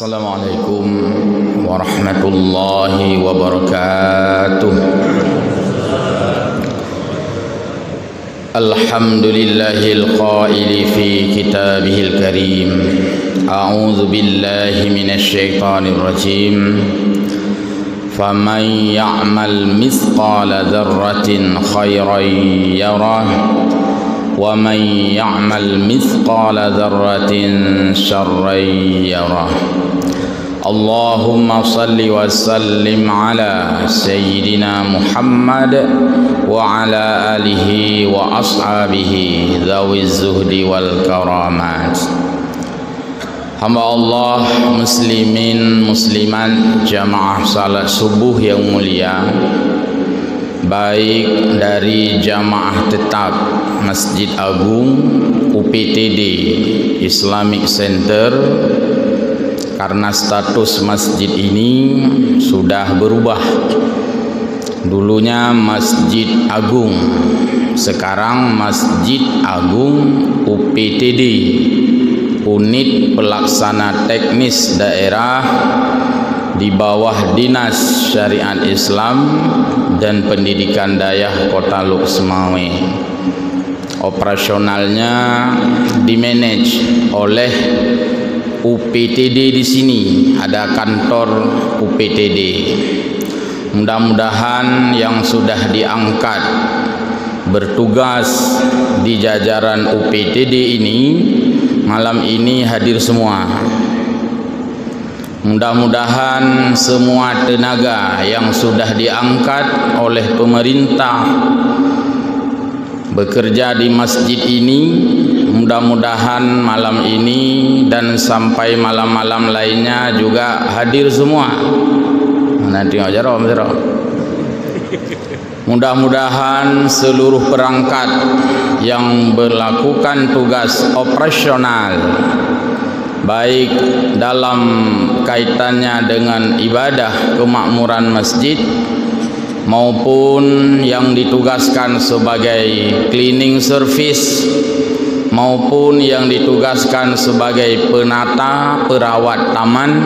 Assalamualaikum warahmatullahi wabarakatuh. Alhamdulillahil qaili fi kitabihil karim. A'udzu billahi minasy syaithanir rajim. Faman ya'mal mithqala dzarratin khairan yarah wa man ya'mal mithqala dzarratin syarran yarah. Allahumma salli wa sallim ala sayyidina Muhammad wa ala alihi wa ashabihi dhawiz zuhdi wal karamat. Hamba Allah, muslimin muslimat, jamaah salat subuh yang mulia, baik dari jamaah tetap Masjid Agung UPTD Islamic Center, karena status masjid ini sudah berubah. Dulunya Masjid Agung, sekarang Masjid Agung UPTD, Unit Pelaksana Teknis Daerah di bawah Dinas Syariat Islam dan Pendidikan Dayah Kota Luk Semawe. Operasionalnya dimanage oleh UPTD. Di sini ada kantor UPTD. Mudah-mudahan yang sudah diangkat bertugas di jajaran UPTD ini malam ini hadir semua. Mudah-mudahan semua tenaga yang sudah diangkat oleh pemerintah bekerja di masjid ini, mudah-mudahan malam ini dan sampai malam-malam lainnya juga hadir semua. Nanti aja mudah-mudahan seluruh perangkat yang melakukan tugas operasional, baik dalam kaitannya dengan ibadah kemakmuran masjid maupun yang ditugaskan sebagai cleaning service maupun yang ditugaskan sebagai penata perawat taman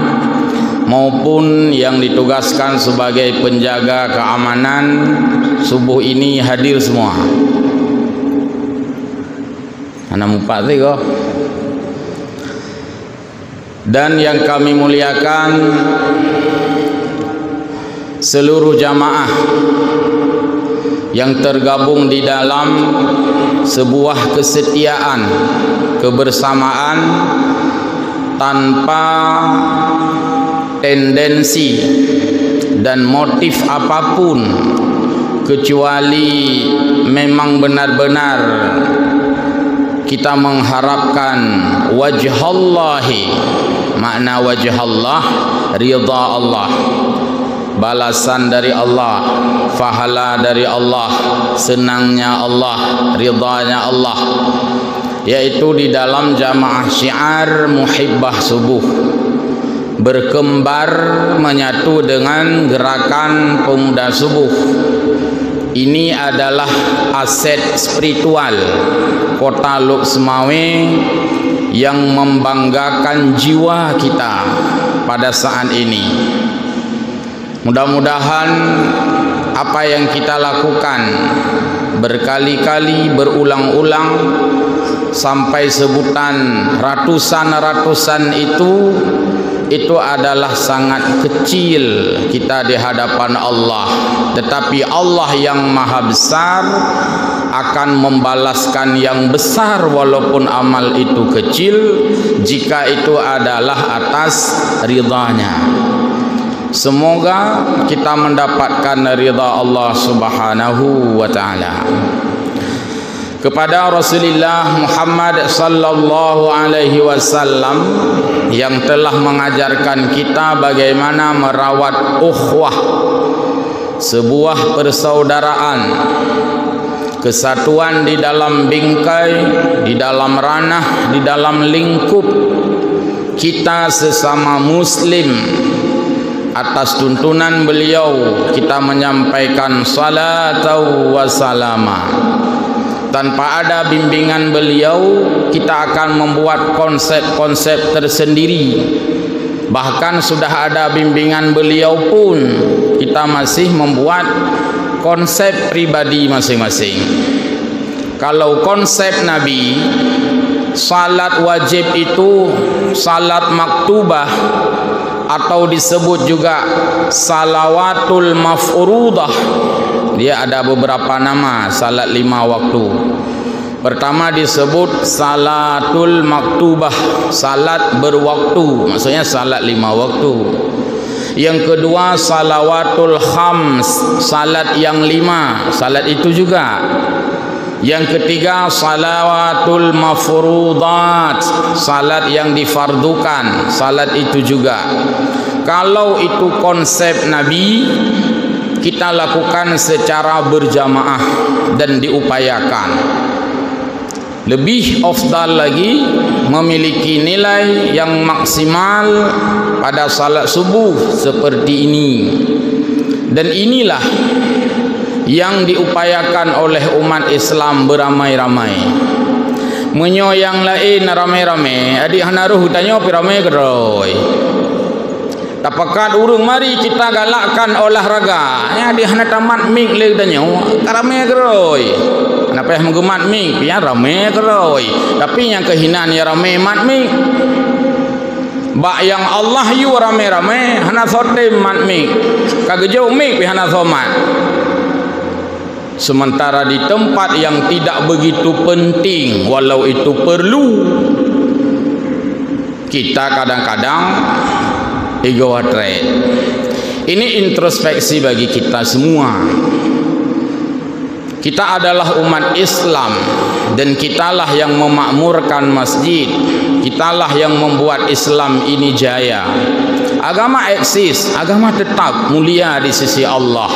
maupun yang ditugaskan sebagai penjaga keamanan subuh ini hadir semua. Anak mupati kok. Dan yang kami muliakan seluruh jamaah yang tergabung di dalam sebuah kesetiaan, kebersamaan tanpa tendensi dan motif apapun, kecuali memang benar-benar kita mengharapkan wajhallahi. Makna wajhallah, ridha Allah, balasan dari Allah, pahala dari Allah, senangnya Allah, ridhanya Allah, yaitu di dalam jamaah syiar muhibbah subuh, berkembar menyatu dengan gerakan pemuda subuh. Ini adalah aset spiritual Kota Luk Semawe yang membanggakan jiwa kita pada saat ini. Mudah-mudahan apa yang kita lakukan berkali-kali, berulang-ulang, sampai sebutan ratusan-ratusan itu adalah sangat kecil kita di hadapan Allah. Tetapi Allah yang maha besar akan membalaskan yang besar walaupun amal itu kecil, jika itu adalah atas ridhanya. Semoga kita mendapatkan ridha Allah Subhanahu wa taala. Kepada Rasulullah Muhammad sallallahu alaihi wasallam yang telah mengajarkan kita bagaimana merawat ukhuwah, sebuah persaudaraan, kesatuan di dalam bingkai, di dalam ranah, di dalam lingkup kita sesama muslim. Atas tuntunan beliau kita menyampaikan salatu wa salama. Tanpa ada bimbingan beliau, kita akan membuat konsep-konsep tersendiri Bahkan sudah ada bimbingan beliau pun kita masih membuat konsep pribadi masing-masing. Kalau konsep Nabi, salat wajib itu salat maktubah atau disebut juga salawatul mafruḍah. Dia ada beberapa nama salat 5 waktu. Pertama disebut salatul maktubah, salat berwaktu, maksudnya salat 5 waktu. Yang kedua salawatul khams, salat yang 5, salat itu juga. Yang ketiga salawatul mafruḍat, salat yang difardukan, salat itu juga. Kalau itu konsep Nabi, kita lakukan secara berjamaah dan diupayakan. Lebih afdal lagi memiliki nilai yang maksimal pada salat subuh seperti ini. Dan inilah yang diupayakan oleh umat Islam beramai-ramai. Menyo yang lain ramai-ramai, adik hanaruh tanya pi ramai geroi. Tapakat urung mari kita galakkan olahraga. Ya adik hana tamat ming le tanya, ramai geroi. Kenapa yang menggemat ming? Pian ramai geroi. Tapi yang kehinaan ya ramai mat ming. Bak yang Allah yu ramai-ramai, hana sotem mat ming. Kagejau ming pi hana somat. Sementara di tempat yang tidak begitu penting, walau itu perlu, kita kadang-kadang ego trade. Ini introspeksi bagi kita semua. Kita adalah umat Islam dan kitalah yang memakmurkan masjid. Kitalah yang membuat Islam ini jaya. Agama eksis, agama tetap mulia di sisi Allah.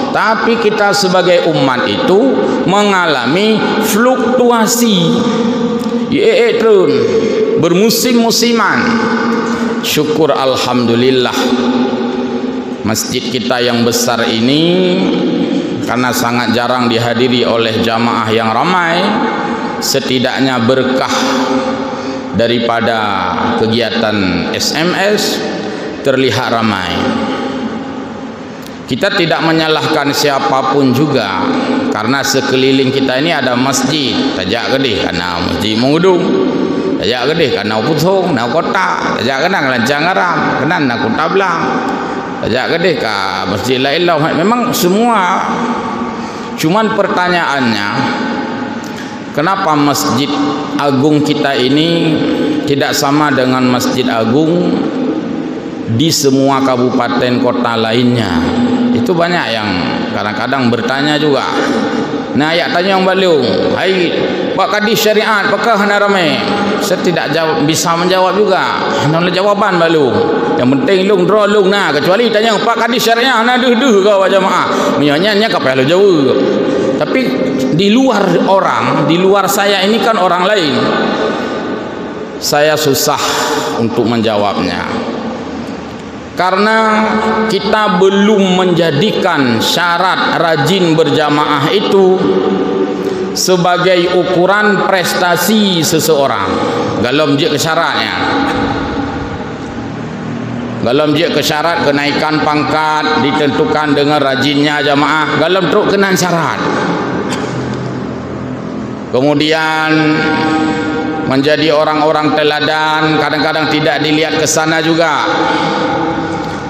Tapi kita sebagai umat itu mengalami fluktuasi, turun, bermusim-musiman. Syukur alhamdulillah, masjid kita yang besar ini karena sangat jarang dihadiri oleh jamaah yang ramai, setidaknya berkah daripada kegiatan SMS terlihat ramai. Kita tidak menyalahkan siapapun juga, karena sekeliling kita ini ada masjid. Tajak gede karena masjid mengudung, tajak gede karena putung, nak kota, tajak kena lancang aram, kena nak kota belang, tajak gede ke masjid lain lah. Memang semua, cuman pertanyaannya, kenapa masjid agung kita ini tidak sama dengan masjid agung di semua kabupaten kota lainnya? Itu banyak yang kadang-kadang bertanya juga. Nah, ayat tanya yang balung, hai Pak Kadis Syariat, apakah hana ramai? Saya tidak bisa menjawab juga. Hana jawaban balung. Yang penting lung draw lung nah, kecuali tanya Pak Kadis Syariat hana duh kau jamaah. Menyanya kapal jauh. Tapi di luar orang, di luar saya ini kan orang lain. Saya susah untuk menjawabnya. Karena kita belum menjadikan syarat rajin berjamaah itu sebagai ukuran prestasi seseorang. Galom je ke syaratnya. Galom je ke syarat kenaikan pangkat ditentukan dengan rajinnya jamaah. Galom teruk kena syarat. Kemudian menjadi orang-orang teladan kadang-kadang tidak dilihat ke sana juga.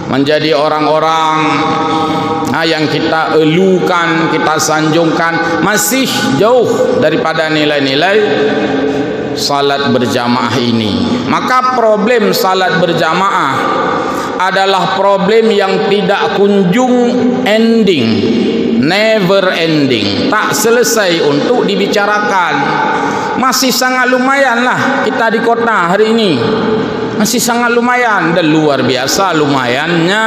Menjadi orang-orang yang kita elukan, kita sanjungkan, masih jauh daripada nilai-nilai salat berjamaah ini. Maka problem salat berjamaah adalah problem yang tidak kunjung ending, never ending, tak selesai untuk dibicarakan. Masih sangat lumayan lah kita di kota hari ini, masih sangat lumayan dan luar biasa lumayannya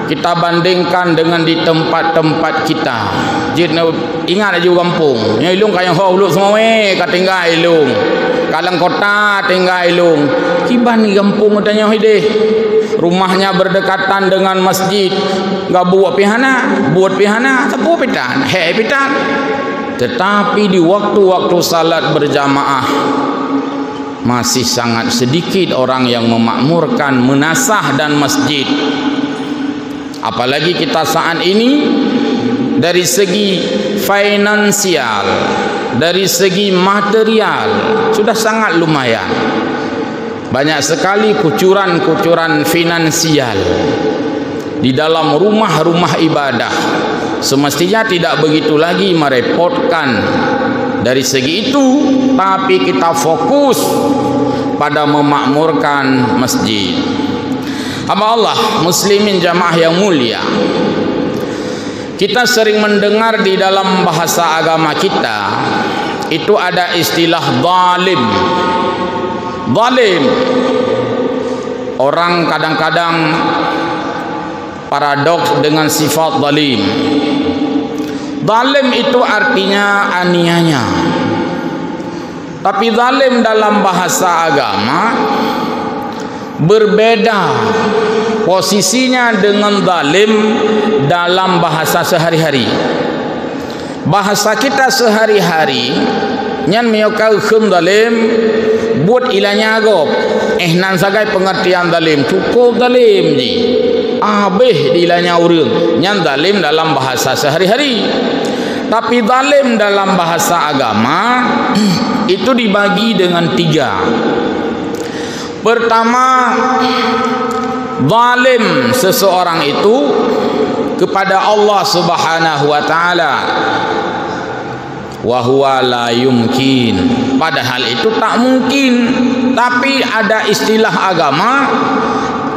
kita bandingkan dengan di tempat-tempat kita. Jadi ingat aja kampung yang ilung kayak hauluk semua katinggal ilung kalang kota tinggal ilung kiban kampung tanya hideh rumahnya berdekatan dengan masjid, enggak buat pihana tepu pitan tetapi di waktu-waktu salat berjamaah masih sangat sedikit orang yang memakmurkan menasah dan masjid. Apalagi kita saat ini dari segi finansial, dari segi material sudah sangat lumayan. Banyak sekali kucuran-kucuran finansial di dalam rumah-rumah ibadah. Semestinya tidak begitu lagi merepotkan dari segi itu, tapi kita fokus pada memakmurkan masjid. Hamba Allah muslimin jamaah yang mulia, kita sering mendengar di dalam bahasa agama kita itu ada istilah zalim. Zalim, orang kadang-kadang paradoks dengan sifat zalim. Zalim itu artinya aniaya, tapi zalim dalam bahasa agama berbeda posisinya dengan zalim dalam bahasa sehari-hari. Bahasa kita sehari-hari nyan miyokau khum zalim buat ilanya agop nan sagai pengertian zalim cukup zalim ji abeh dilanya urang nyan zalim dalam bahasa sehari-hari. Tapi zalim dalam bahasa agama itu dibagi dengan 3. Pertama, zalim seseorang itu kepada Allah Subhanahu wa taala, wa huwa la yumkin, padahal itu tak mungkin. Tapi ada istilah agama,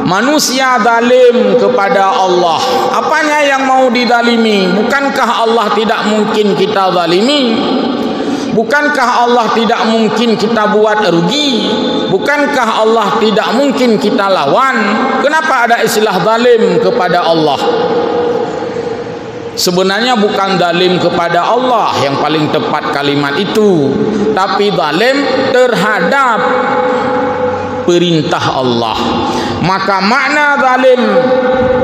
manusia zalim kepada Allah. Apanya yang mau dizalimi? Bukankah Allah tidak mungkin kita zalimi? Bukankah Allah tidak mungkin kita buat rugi? Bukankah Allah tidak mungkin kita lawan? Kenapa ada istilah zalim kepada Allah? Sebenarnya bukan zalim kepada Allah yang paling tepat kalimat itu, tapi zalim terhadap perintah Allah. Maka makna zalim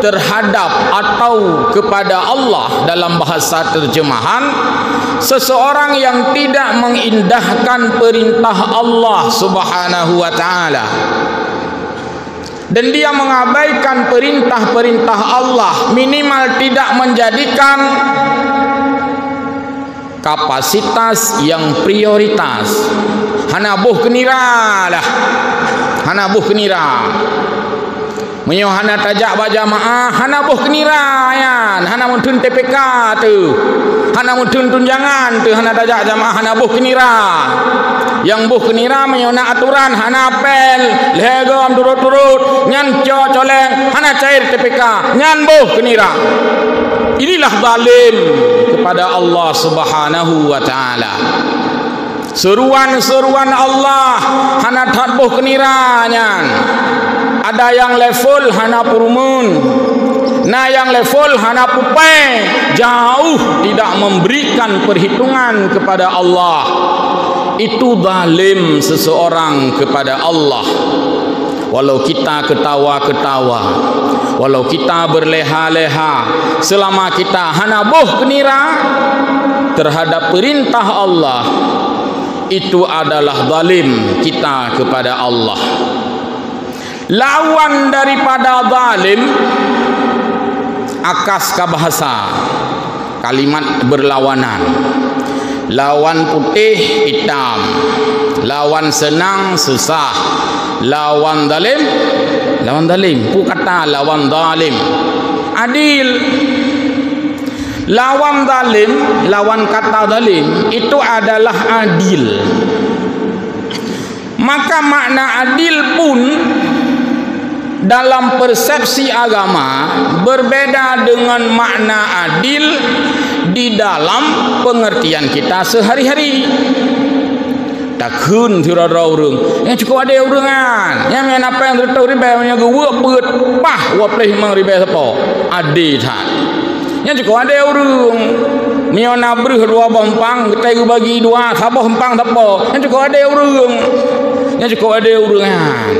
terhadap atau kepada Allah dalam bahasa terjemahan, seseorang yang tidak mengindahkan perintah Allah Subhanahu wa taala dan dia mengabaikan perintah-perintah Allah, minimal tidak menjadikan kapasitas yang prioritas. Hanabuh kenira lah, hanabuh kenira. Menyo hana tajak berjamaah, hana boh kenira yan, hana mutun TPK tu, hana mutun tunjangan tu, hana tajak jamaah, hana boh kenira. Yang boh kenira menyo nak aturan, hana apel, legam turut-turut, nyan coleng, hana cair TPK, nyan boh kenira. Inilah zalim kepada Allah Subhanahu wa taala. Seruan-seruan Allah hana tak boh kenira nyan. Ada yang level hana purumun, nah yang level hana pupai, jauh tidak memberikan perhitungan kepada Allah. Itu zalim seseorang kepada Allah. Walau kita ketawa-ketawa, walau kita berleha-leha, selama kita hana boh kenira terhadap perintah Allah, itu adalah zalim kita kepada Allah. Lawan daripada zalim, akas ka bahasa, kalimat berlawanan. Lawan putih hitam, lawan senang susah, lawan zalim, lawan zalim. Pu kata lawan zalim adil. Lawan zalim, lawan kata zalim itu adalah adil. Maka makna adil pun dalam persepsi agama berbeda dengan makna adil di dalam pengertian kita sehari-hari. Takun tirada urang, yang cukup ada urangan, yang main apa yang tertahu ribe, yang gua beut pah wapleh mang ribe siapa? Ade tak. Yang cukup ada urang, miona breh dua bompang, kita bagi dua, sabah hempang siapa? Yang cukup ada urang, yang cukup ada urangan.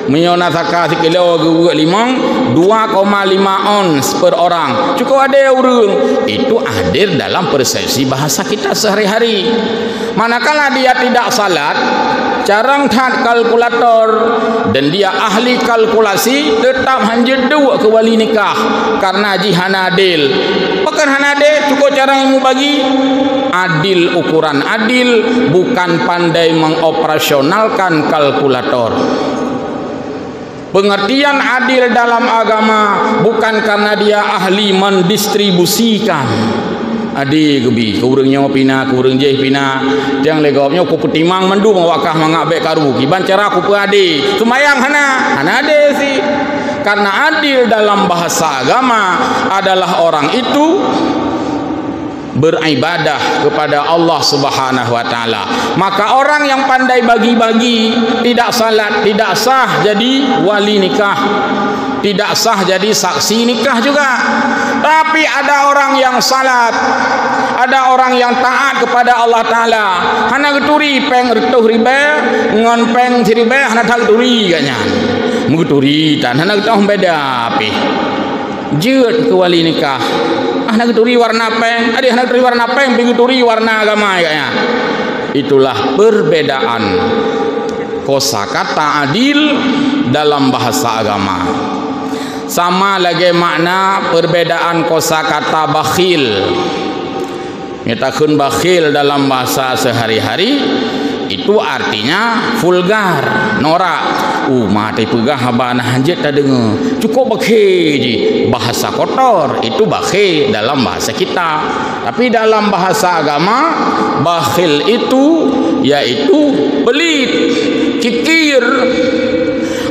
Miona saka sekilo gua limang 2,5 ons per orang. Cukup ada urang. Itu hadir dalam persepsi bahasa kita sehari-hari. Manakala dia tidak salat, carang that kalkulator dan dia ahli kalkulasi, tetap hanya dua ke wali nikah karena jihana adil. Bukan hana adil, cukup carang yang bagi adil, ukuran adil, bukan pandai mengoperasionalkan kalkulator. Pengertian adil dalam agama bukan karena dia ahli mendistribusikan. Adi gebi kurangnya pina kurang je pina yang legopnya ku ketimang mendu mawakah mangabek karu kiban cara ku adi sumayang hana ade sih. Karena adil dalam bahasa agama adalah orang itu beribadah kepada Allah Subhanahu wa taala. Maka orang yang pandai bagi-bagi, tidak salat, tidak sah jadi wali nikah, tidak sah jadi saksi nikah juga. Tapi ada orang yang salat, ada orang yang taat kepada Allah taala. Hana geturi peng retuh ribe, ngon peng ribe hana tak geturi katnya. Menggeturi dan hana getah beda api. Jeut ke wali nikah. Nak geturi warna peng, adik nak geturi warna peng, geturi warna agama kayaknya. Itulah perbedaan kosakata adil dalam bahasa agama. Sama lagi makna perbedaan kosakata bakhil. Nyatakan bakhil dalam bahasa sehari-hari itu artinya vulgar, norak. Mati pegah habana hanjat tak dengar. Cukup bakhil je. Bahasa kotor itu bakhil dalam bahasa kita. Tapi dalam bahasa agama bakhil itu yaitu pelit, kikir.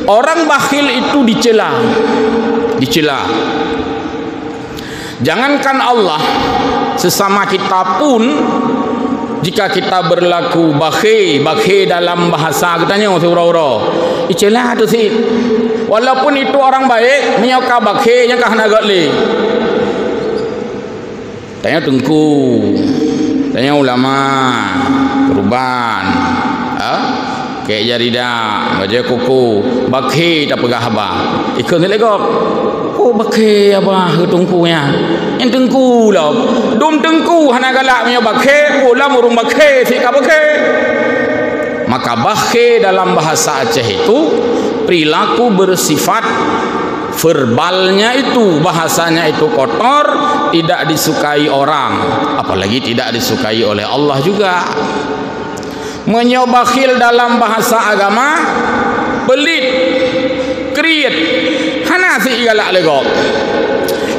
Orang bakhil itu dicela. Dicela. Jangankan Allah, sesama kita pun jika kita berlaku bakhil dalam bahasa katanya ura-ura icelah tu sih. Walaupun itu orang baik, nyoka bakhil yang kah nagat le. Tanya tengku, tanya ulama, perubahan, kayak jarida, baca kuku, bakhil tak pegah abah. Ikut ni legok. Oh bakhil abah ke tengkunya. Yang tengku lah. Dum tengku hana galak punya bakhil, pula murung bakhil si ka bakhil. Maka bakhil dalam bahasa Aceh itu perilaku bersifat verbalnya itu, bahasanya itu kotor, tidak disukai orang, apalagi tidak disukai oleh Allah juga. Menyobakhil dalam bahasa agama pelit, kriit, hana si galak legok.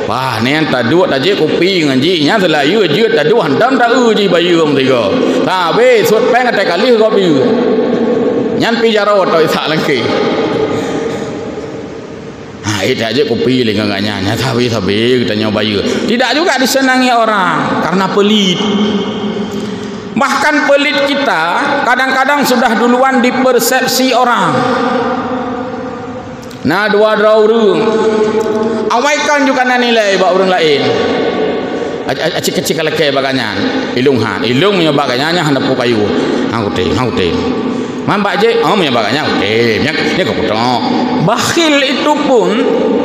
Wah, ni yang taduk aja kopi ngaji nya selayu je taduk handam dak uji bayum tiga. Ha be sut peng atai kali kopi. Nyan pi jaro to isa lengki. Ha itu aja kopi le ngaganya nya sabi kita nyoba bayu. Tidak juga disenangi orang karena pelit. Bahkan pelit kita kadang-kadang sudah duluan dipersepsi orang. Nah dua orang awaikan juga nilai bak orang lain. Acik kecil kalake baganya. Ilung punya baganya hanya pu kayu. Hang uti. Mambak je, punya baganya uti. Nya kok potong. Bakhil itu pun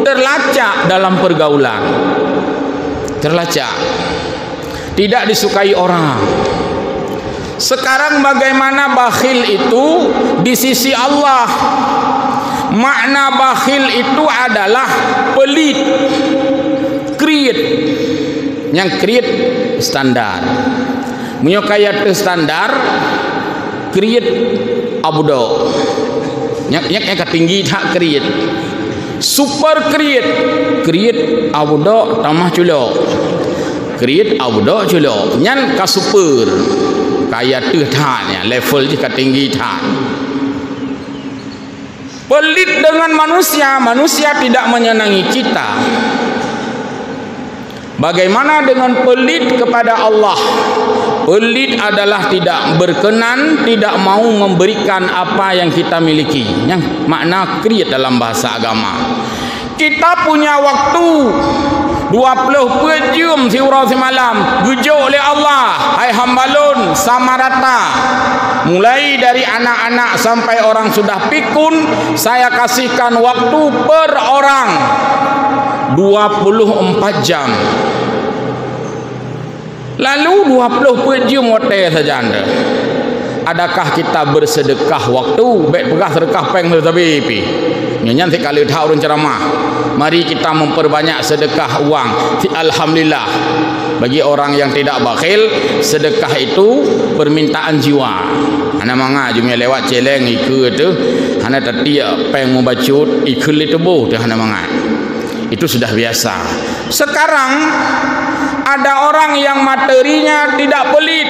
terlacak dalam pergaulan. Terlacak. Tidak disukai orang. Sekarang bagaimana bakhil itu di sisi Allah? Makna bakhil itu adalah pelit, kriit. Yang kriit standar. Menyokayat standar kriit abudo. Yang ketinggi tak kriit. Super kriit abudo tamah culo. Kriit abudo culo. Yang ka super. Kaya tu tanya level je ketinggi tak. Pelit dengan manusia tidak menyenangi kita. Bagaimana dengan pelit kepada Allah? Pelit adalah tidak berkenan, tidak mau memberikan apa yang kita miliki. Yang makna kriat dalam bahasa agama. Kita punya waktu 24 jam siurau semalam gujuk oleh Allah. Hai hambalun sama rata. Mulai dari anak-anak sampai orang sudah pikun, saya kasihkan waktu per orang 24 jam. Lalu 24 jam hotel saja anda. adakah kita bersedekah waktu? Baik pegah sedekah peng tapi pi. Nanti kalau tahu orang ceramah, mari kita memperbanyak sedekah uang. Alhamdulillah. Bagi orang yang tidak bakhil, sedekah itu permintaan jiwa. Ana manga jumnya lewat celeng iku tu, ana tadi peng membacut ikul itu boh tu ana manga. Itu sudah biasa. Sekarang ada orang yang materinya tidak pelit,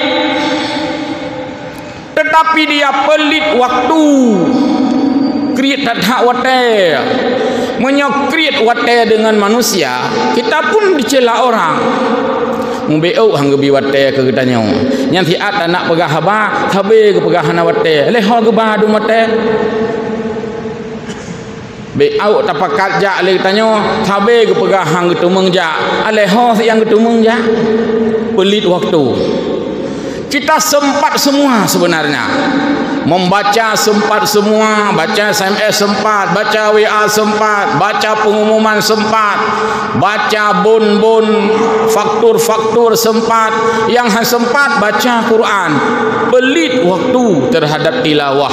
tetapi dia pelit waktu. Create tak wate, menyokrit wate dengan manusia, kita pun dicela orang. Mbeu hang gebi wate ke kitanya. Yang tiat anak pegah haba, habe ke pegah hana wate. Leh ho geba du wate. Be au tapakat ja le kitanya, habe ke pegah hang getumeng ja. Leh ho yang getumeng ja. Pelit waktu. Kita sempat semua sebenarnya. Membaca sempat semua, baca SMS sempat, baca WA sempat, baca pengumuman sempat, baca bon-bon, faktur-faktur sempat, yang sempat baca Quran. Pelit waktu terhadap tilawah.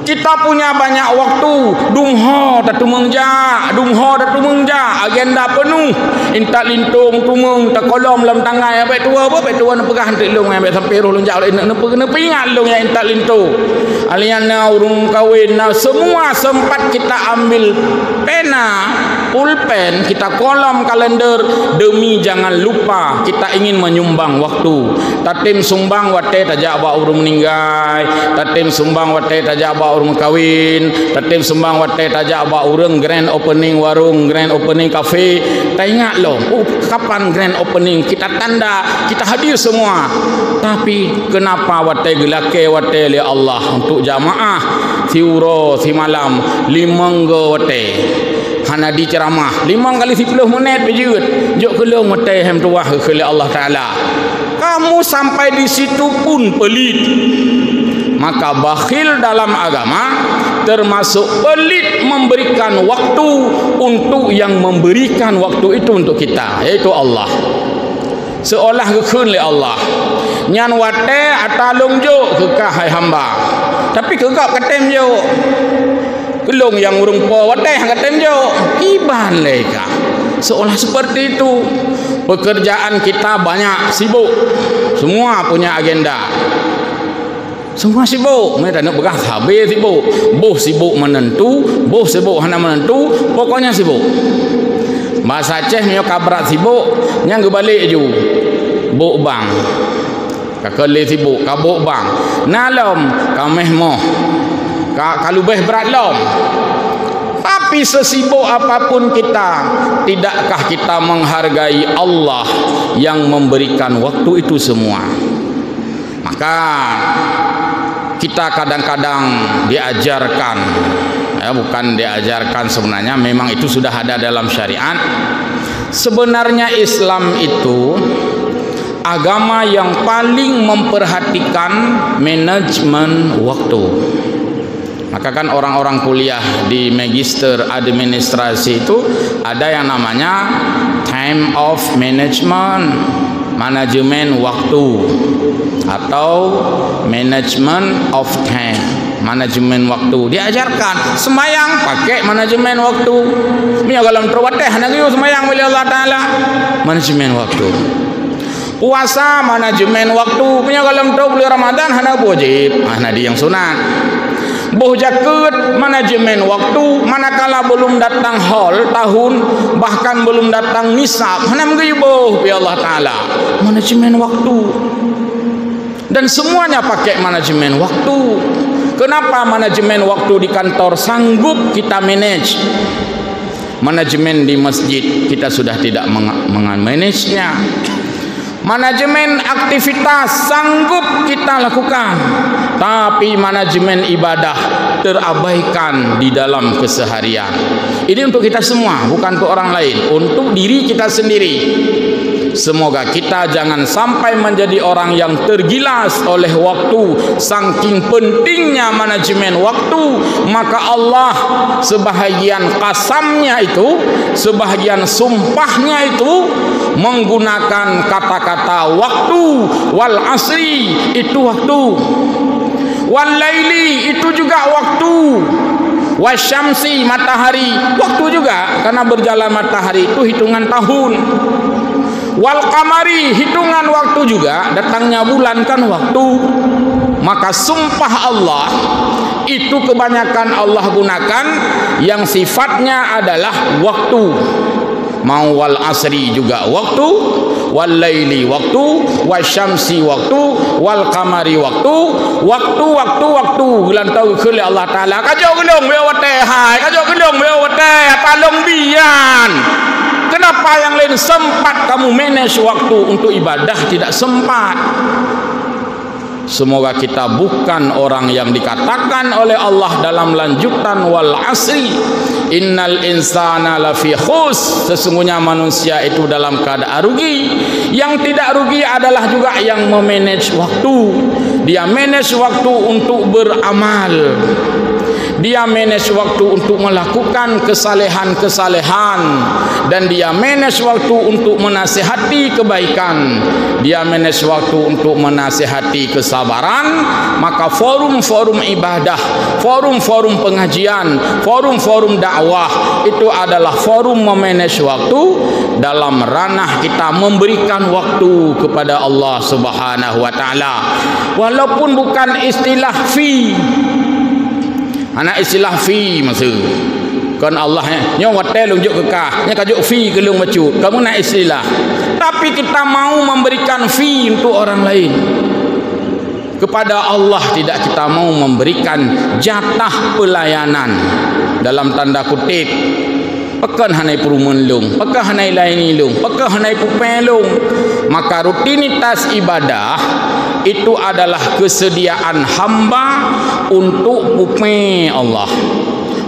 Kita punya banyak waktu, dumho tak tumengja, agenda penuh. Intak lintung tumeng tak kolom dalam tangan apa tua nak pegah hantik long ambil sampai roh lonjak nak ingat long yang intak lintung. Aliana urung kahwin semua sempat kita ambil pena, pulpen, kita kolom kalender demi jangan lupa kita ingin menyumbang waktu. Tatim sumbang wate tajak ba urung meninggal, tatim sumbang wate tajak ba urung kahwin, tatim sumbang wate tajak ba urung grand opening warung, grand opening kafe. Tak ingat loh, kapan grand opening, kita tanda, kita hadir semua. Tapi kenapa wate gelake wate li Allah untuk jamaah tiuro ti malam limanggo wate. Hana di ceramah 5 kali 10 minit bejut. Jok kelong wate hem tuah ke Allah Taala. Kamu sampai di situ pun pelit. Maka bakhil dalam agama termasuk pelit memberikan waktu untuk yang memberikan waktu itu untuk kita, yaitu Allah. Seolah kekun le Allah. Nyan wate atalung jo kekah hai hamba. Tapi kekak katem jo. Kelong yang urung po wate hang katem jo. Iban leka. Seolah seperti itu. Pekerjaan kita banyak, sibuk. Semua punya agenda. Semua sibuk. Mereka nak berah habis sibuk. Boh sibuk menentu, boh sibuk hana menentu, pokoknya sibuk. Bahasa Aceh nyo kabrat sibuk, nyang balik ju. Buk bang. Kakale sibuk, kabuk bang. Nalom kameh moh. Kalubeh berat lom. Tapi sesibuk apapun kita, tidakkah kita menghargai Allah yang memberikan waktu itu semua? Maka kita kadang-kadang diajarkan, bukan diajarkan sebenarnya, memang itu sudah ada dalam syariat. Sebenarnya Islam itu agama yang paling memperhatikan manajemen waktu. Maka kan orang-orang kuliah di magister administrasi itu ada yang namanya time of management, manajemen waktu, atau management of time, manajemen waktu. Diajarkan sembahyang pakai manajemen waktu. Mia kalau terwateh nagih sembahyang oleh Allah Taala, manajemen waktu. Puasa manajemen waktu. Punya kalau bulan Ramadan hana wajib, nadi yang sunat. Boh jaket manajemen waktu, manakala belum datang haul tahun, bahkan belum datang nisab, hana mengiboh bi Allah Taala, manajemen waktu. Dan semuanya pakai manajemen waktu. Kenapa manajemen waktu di kantor sanggup kita manage? Manajemen di masjid kita sudah tidak manage-nya. Manajemen aktivitas sanggup kita lakukan, tapi manajemen ibadah terabaikan di dalam keseharian. Ini untuk kita semua, bukan untuk orang lain, untuk diri kita sendiri. Semoga kita jangan sampai menjadi orang yang tergilas oleh waktu. Saking pentingnya manajemen waktu, maka Allah sebahagian qasamnya itu, sebahagian sumpahnya itu menggunakan kata-kata waktu. Wal asri itu waktu, wal laili itu juga waktu, wasyamsi matahari waktu juga, karena berjalan matahari itu hitungan tahun. Wal qamari hitungan waktu juga, datangnya bulan kan waktu. Maka sumpah Allah itu kebanyakan Allah gunakan yang sifatnya adalah waktu. Mau wal asri juga waktu, wal laili waktu, wasyamsi waktu, wal qamari waktu, waktu. Bulan tahu ke Allah Taala kajok gelong be wate hai, kajok gelong be wate palong bian. Kenapa yang lain sempat kamu manage waktu untuk ibadah tidak sempat? Semoga kita bukan orang yang dikatakan oleh Allah dalam lanjutan wal asri innal insana lafi khus, sesungguhnya manusia itu dalam keadaan rugi. Yang tidak rugi adalah juga yang memanage waktu. Dia manage waktu untuk beramal, dia manage waktu untuk melakukan kesalehan-kesalehan, dan dia manage waktu untuk menasihati kebaikan, dia manage waktu untuk menasihati kesabaran. Maka forum-forum ibadah, forum-forum pengajian, forum-forum dakwah itu adalah forum memanage waktu dalam ranah kita memberikan waktu kepada Allah Subhanahu wa taala. Walaupun bukan istilah fi, anak istilah fi masa kan Allah nya hotel unjuk kekah nya kajuk fi ke lung macut kamu nak istilah, tapi kita mau memberikan fi untuk orang lain. Kepada Allah tidak kita mau memberikan jatah pelayanan dalam tanda kutip. Pekan hanai perumun lung, pekan hanai lain lung, pekan hanai pupelung. Maka rutinitas ibadah itu adalah kesediaan hamba untuk pupe Allah.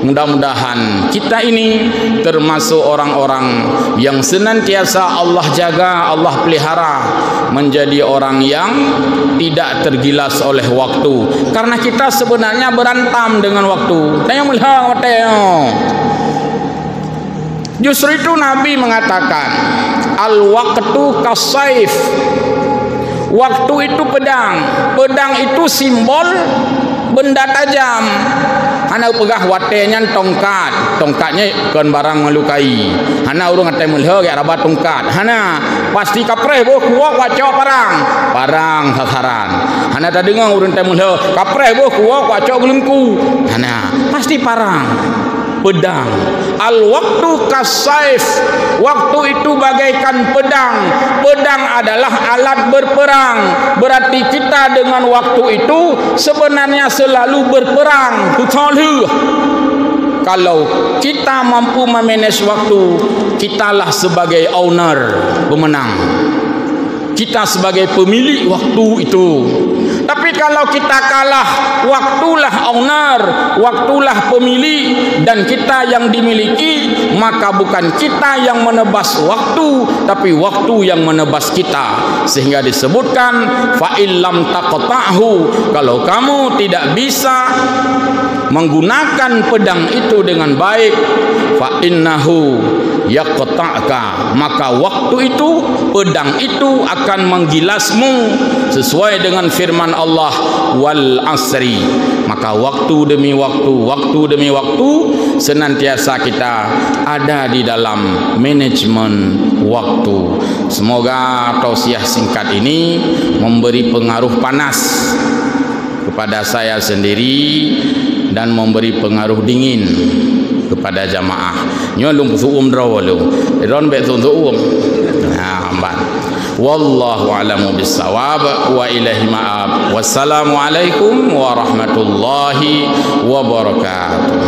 Mudah-mudahan kita ini termasuk orang-orang yang senantiasa Allah jaga, Allah pelihara, menjadi orang yang tidak tergilas oleh waktu. Karena kita sebenarnya berantam dengan waktu. Tanya melihat justru itu Nabi mengatakan al-waqtu kasaif, waktu itu pedang. Pedang itu simbol benda tajam. Hana pegah watenya tongkat, tongkatnya kan barang melukai. Hana urung atai mulha ge rabat tongkat. Hana pasti kapreh boh kuak wacok parang sasaran. Hana tak dengar urung atai mulha kapreh boh kuak wacok gelengku. Hana pasti parang. Pedang. Al-waktu kasaif, waktu itu bagaikan pedang. Pedang adalah alat berperang. Berarti kita dengan waktu itu sebenarnya selalu berperang. Betul. Kalau kita mampu memanage waktu, kitalah sebagai owner, pemenang. Kita sebagai pemilik waktu itu. Tapi kalau kita kalah, waktulah owner, waktulah pemilik, dan kita yang dimiliki, maka bukan kita yang menebas waktu, tapi waktu yang menebas kita. Sehingga disebutkan fa illam taqta'hu, kalau kamu tidak bisa menggunakan pedang itu dengan baik, fa innahu yaqta'ka, maka waktu itu, pedang itu akan menggilasmu, sesuai dengan firman Allah wal asri. Maka waktu demi waktu senantiasa kita ada di dalam manajemen waktu. Semoga tausiah singkat ini memberi pengaruh panas kepada saya sendiri dan memberi pengaruh dingin kepada jamaah. Nyolong suum drawalung ron be suum amban. Wallahu a'lamu bissawab wa ilahi ma'ab. Wassalamualaikum warahmatullahi wabarakatuh.